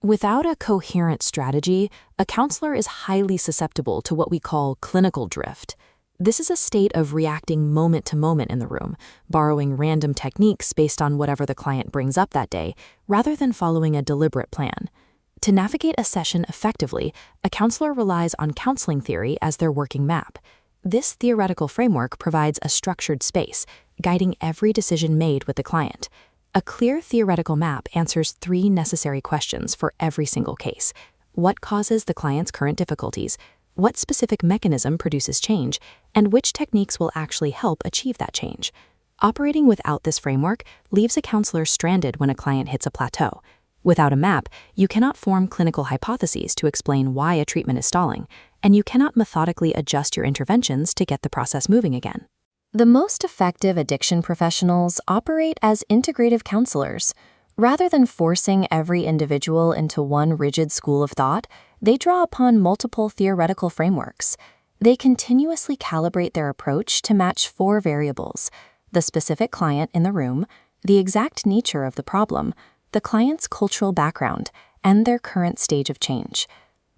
Without a coherent strategy, a counselor is highly susceptible to what we call clinical drift. This is a state of reacting moment to moment in the room, borrowing random techniques based on whatever the client brings up that day, rather than following a deliberate plan. To navigate a session effectively, a counselor relies on counseling theory as their working map. This theoretical framework provides a structured space, guiding every decision made with the client. A clear theoretical map answers three necessary questions for every single case. What causes the client's current difficulties? What specific mechanism produces change? And which techniques will actually help achieve that change? Operating without this framework leaves a counselor stranded when a client hits a plateau. Without a map, you cannot form clinical hypotheses to explain why a treatment is stalling, and you cannot methodically adjust your interventions to get the process moving again. The most effective addiction professionals operate as integrative counselors. Rather than forcing every individual into one rigid school of thought, they draw upon multiple theoretical frameworks. They continuously calibrate their approach to match four variables: the specific client in the room, the exact nature of the problem, the client's cultural background, and their current stage of change.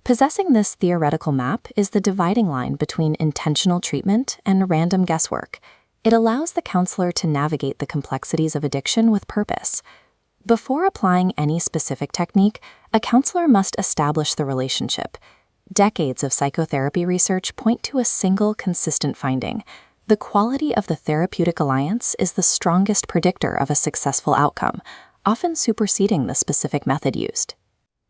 Possessing this theoretical map is the dividing line between intentional treatment and random guesswork. It allows the counselor to navigate the complexities of addiction with purpose. Before applying any specific technique, a counselor must establish the relationship. Decades of psychotherapy research point to a single consistent finding: the quality of the therapeutic alliance is the strongest predictor of a successful outcome, often superseding the specific method used.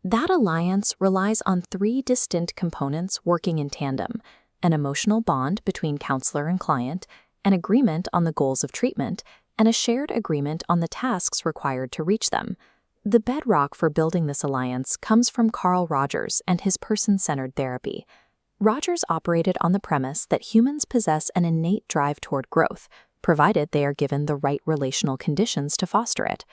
That alliance relies on three distinct components working in tandem: an emotional bond between counselor and client, an agreement on the goals of treatment, and a shared agreement on the tasks required to reach them. The bedrock for building this alliance comes from Carl Rogers and his person-centered therapy. Rogers operated on the premise that humans possess an innate drive toward growth, provided they are given the right relational conditions to foster it.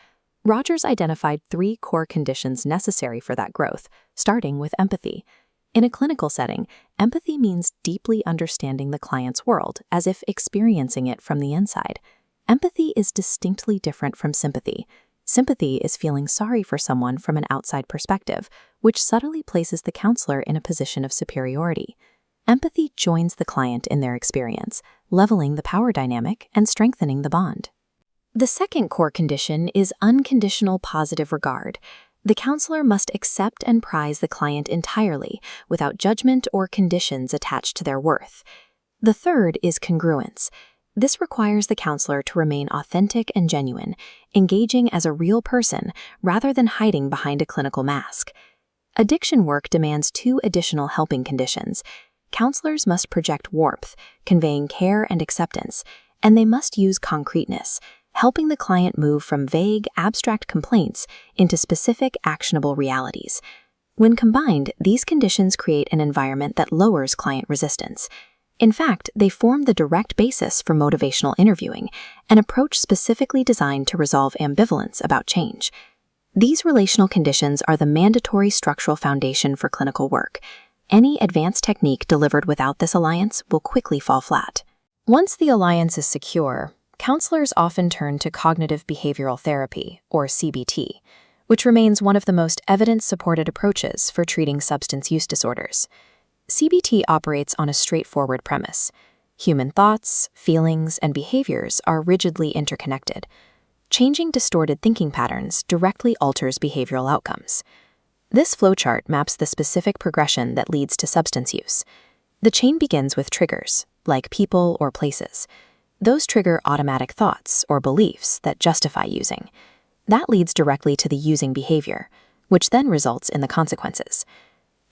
Rogers identified three core conditions necessary for that growth, starting with empathy. In a clinical setting, empathy means deeply understanding the client's world, as if experiencing it from the inside. Empathy is distinctly different from sympathy. Sympathy is feeling sorry for someone from an outside perspective, which subtly places the counselor in a position of superiority. Empathy joins the client in their experience, leveling the power dynamic and strengthening the bond. The second core condition is unconditional positive regard. The counselor must accept and prize the client entirely, without judgment or conditions attached to their worth. The third is congruence. This requires the counselor to remain authentic and genuine, engaging as a real person rather than hiding behind a clinical mask. Addiction work demands two additional helping conditions. Counselors must project warmth, conveying care and acceptance, and they must use concreteness, helping the client move from vague, abstract complaints into specific, actionable realities. When combined, these conditions create an environment that lowers client resistance. In fact, they form the direct basis for motivational interviewing, an approach specifically designed to resolve ambivalence about change. These relational conditions are the mandatory structural foundation for clinical work. Any advanced technique delivered without this alliance will quickly fall flat. Once the alliance is secure, counselors often turn to cognitive behavioral therapy, or CBT, which remains one of the most evidence-supported approaches for treating substance use disorders. CBT operates on a straightforward premise. Human thoughts, feelings, and behaviors are rigidly interconnected. Changing distorted thinking patterns directly alters behavioral outcomes. This flowchart maps the specific progression that leads to substance use. The chain begins with triggers, like people or places. Those trigger automatic thoughts or beliefs that justify using. That leads directly to the using behavior, which then results in the consequences.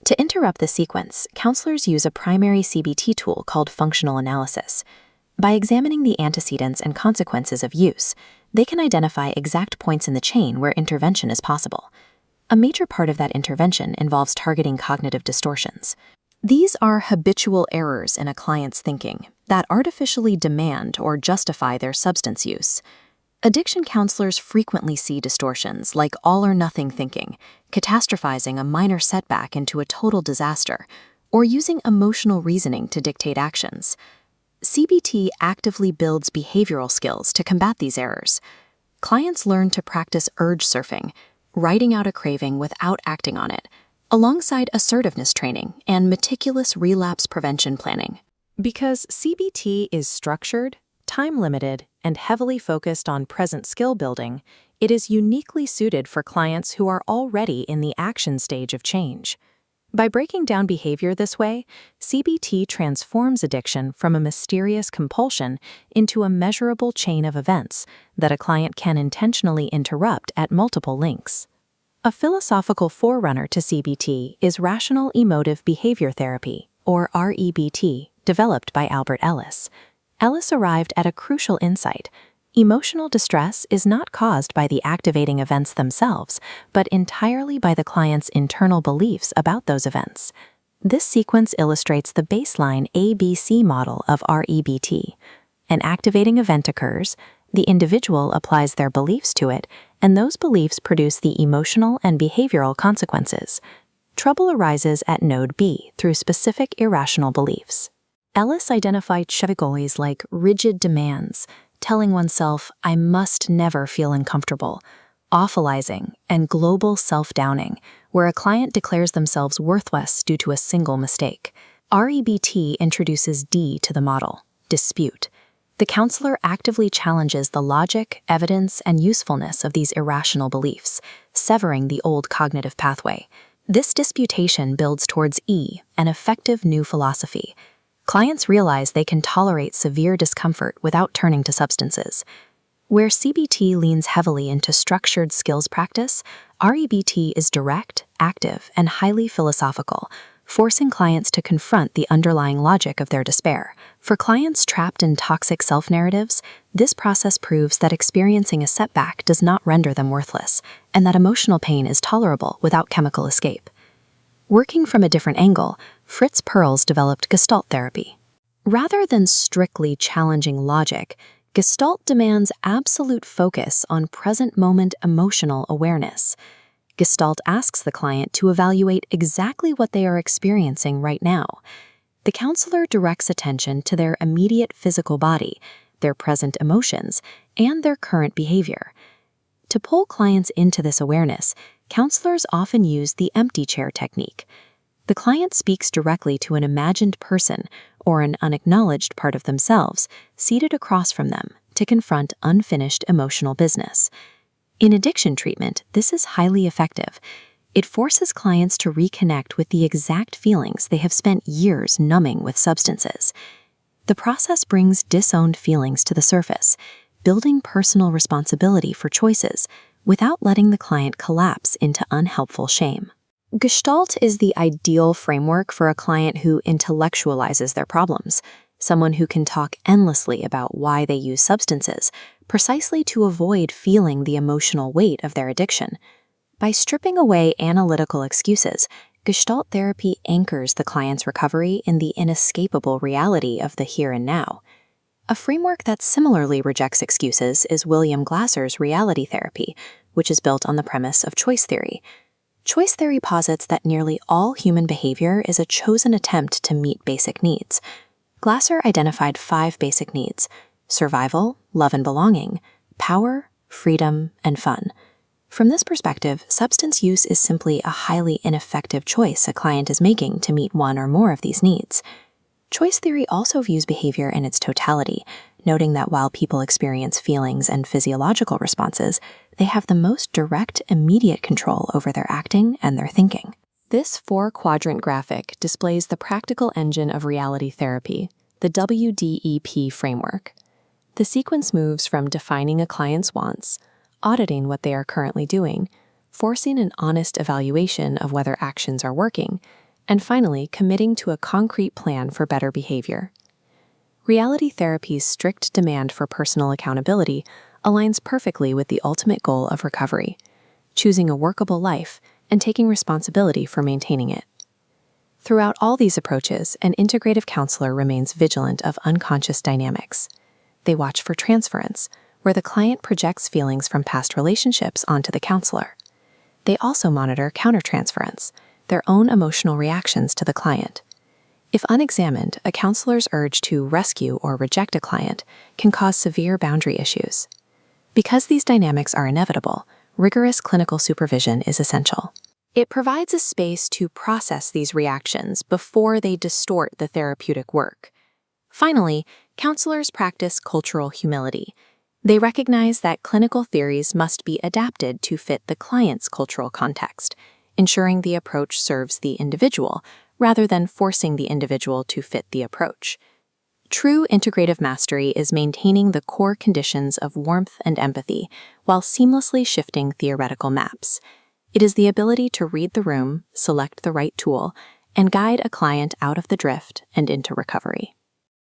To interrupt the sequence, counselors use a primary CBT tool called functional analysis. By examining the antecedents and consequences of use, they can identify exact points in the chain where intervention is possible. A major part of that intervention involves targeting cognitive distortions. These are habitual errors in a client's thinking that artificially demand or justify their substance use. Addiction counselors frequently see distortions like all-or-nothing thinking, catastrophizing a minor setback into a total disaster, or using emotional reasoning to dictate actions. CBT actively builds behavioral skills to combat these errors. Clients learn to practice urge surfing, writing out a craving without acting on it, alongside assertiveness training and meticulous relapse prevention planning. Because CBT is structured, time-limited, and heavily focused on present skill building, it is uniquely suited for clients who are already in the action stage of change. By breaking down behavior this way, CBT transforms addiction from a mysterious compulsion into a measurable chain of events that a client can intentionally interrupt at multiple links. A philosophical forerunner to CBT is Rational Emotive Behavior Therapy, or REBT, developed by Albert Ellis. Ellis arrived at a crucial insight. Emotional distress is not caused by the activating events themselves, but entirely by the client's internal beliefs about those events. This sequence illustrates the baseline ABC model of REBT. An activating event occurs, the individual applies their beliefs to it, and those beliefs produce the emotional and behavioral consequences. Trouble arises at node B through specific irrational beliefs. Ellis identified categories like rigid demands, telling oneself, I must never feel uncomfortable, awfulizing, and global self-downing, where a client declares themselves worthless due to a single mistake. REBT introduces D to the model, dispute. The counselor actively challenges the logic, evidence, and usefulness of these irrational beliefs, severing the old cognitive pathway. This disputation builds towards E, an effective new philosophy. Clients realize they can tolerate severe discomfort without turning to substances. Where CBT leans heavily into structured skills practice, REBT is direct, active, and highly philosophical, forcing clients to confront the underlying logic of their despair. For clients trapped in toxic self-narratives, this process proves that experiencing a setback does not render them worthless, and that emotional pain is tolerable without chemical escape. Working from a different angle, Fritz Perls developed Gestalt therapy. Rather than strictly challenging logic, Gestalt demands absolute focus on present-moment emotional awareness. Gestalt asks the client to evaluate exactly what they are experiencing right now. The counselor directs attention to their immediate physical body, their present emotions, and their current behavior. To pull clients into this awareness, counselors often use the empty chair technique. The client speaks directly to an imagined person or an unacknowledged part of themselves seated across from them to confront unfinished emotional business. In addiction treatment, this is highly effective. It forces clients to reconnect with the exact feelings they have spent years numbing with substances. The process brings disowned feelings to the surface, building personal responsibility for choices without letting the client collapse into unhelpful shame. Gestalt is the ideal framework for a client who intellectualizes their problems, someone who can talk endlessly about why they use substances, precisely to avoid feeling the emotional weight of their addiction. By stripping away analytical excuses, Gestalt therapy anchors the client's recovery in the inescapable reality of the here and now. A framework that similarly rejects excuses is William Glasser's reality therapy, which is built on the premise of choice theory. Choice theory posits that nearly all human behavior is a chosen attempt to meet basic needs. Glasser identified 5 basic needs: survival, love and belonging, power, freedom, and fun. From this perspective, substance use is simply a highly ineffective choice a client is making to meet one or more of these needs. Choice theory also views behavior in its totality, noting that while people experience feelings and physiological responses, they have the most direct, immediate control over their acting and their thinking. This 4-quadrant graphic displays the practical engine of reality therapy, the WDEP framework. The sequence moves from defining a client's wants, auditing what they are currently doing, forcing an honest evaluation of whether actions are working, and finally committing to a concrete plan for better behavior. Reality therapy's strict demand for personal accountability aligns perfectly with the ultimate goal of recovery, choosing a workable life and taking responsibility for maintaining it. Throughout all these approaches, an integrative counselor remains vigilant of unconscious dynamics. They watch for transference, where the client projects feelings from past relationships onto the counselor. They also monitor countertransference, their own emotional reactions to the client. If unexamined, a counselor's urge to rescue or reject a client can cause severe boundary issues. Because these dynamics are inevitable, rigorous clinical supervision is essential. It provides a space to process these reactions before they distort the therapeutic work. Finally, counselors practice cultural humility. They recognize that clinical theories must be adapted to fit the client's cultural context, ensuring the approach serves the individual rather than forcing the individual to fit the approach. True integrative mastery is maintaining the core conditions of warmth and empathy while seamlessly shifting theoretical maps. It is the ability to read the room, select the right tool, and guide a client out of the drift and into recovery.